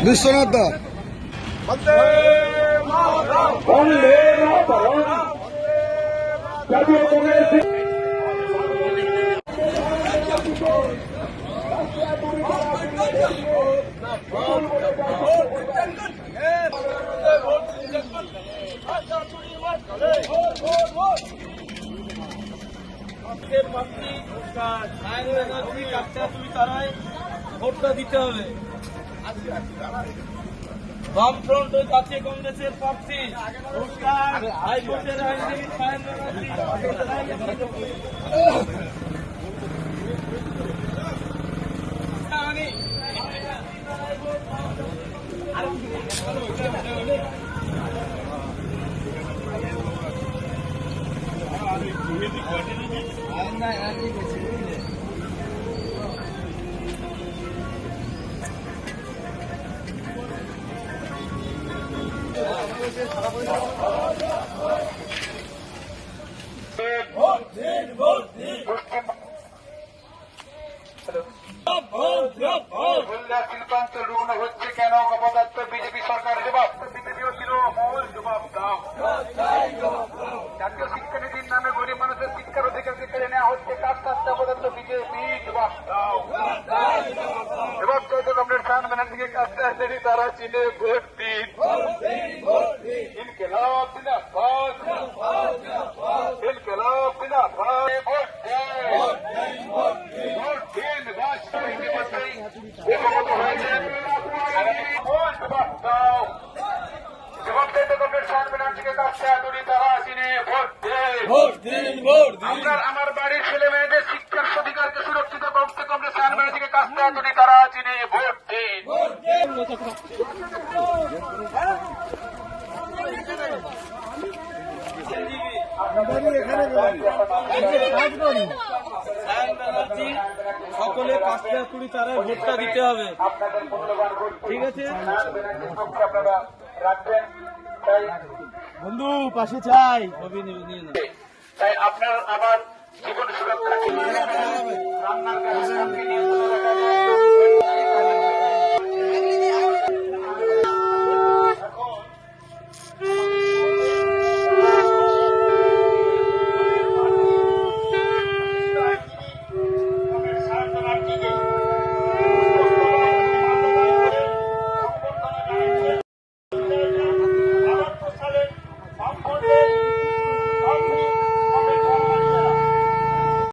বিশ্বনাথ দা ভোটটা দিতে হবে। বামফ্রন্ট ও জাতীয় কংগ্রেসের প্রার্থী হাইকোর্টের আইনজীবী শিল্পাঞ্চল রুগ্ন হচ্ছে কেন? অপদার্থ বিজেপি সরকার জবাব, বিজেপিও ছিল মূল জবাব দাও। জাতীয় শিক্ষানীতির নামে গরিব মানুষের শিক্ষার অধিকারকে কেড়ে নেওয়া হচ্ছে কাজ কাজটা অপদার্থ বিজেপি জবাব দাও। এবং চৌধুরী কমরেড খান ব্যানার্জিকে কাজটা আসেনি, তারা চীনে ভোট দিন। ইনকিলাব জিন্দাবাদ, ইনকিলাব জিন্দাবাদ, ভোট দিন, ভোট দিন। আমার বাড়ির ছেলে মেয়েদের শিক্ষার অধিকারকে সুরক্ষিত করতে কংগ্রেস ব্যানার্জিকে কাজটা যদি তারা চিনে ভোট দিন। সকলে কাজটা তুলি তারা ভোটটা দিতে হবে। আপনাদের মূল্যবান ভোট ঠিক আছে আপনারা রাখবেন। তাই বন্ধু পাশে চাই নিয়ে না। তাই আপনার আমার জীবন সুরক্ষা রান্নার কাজ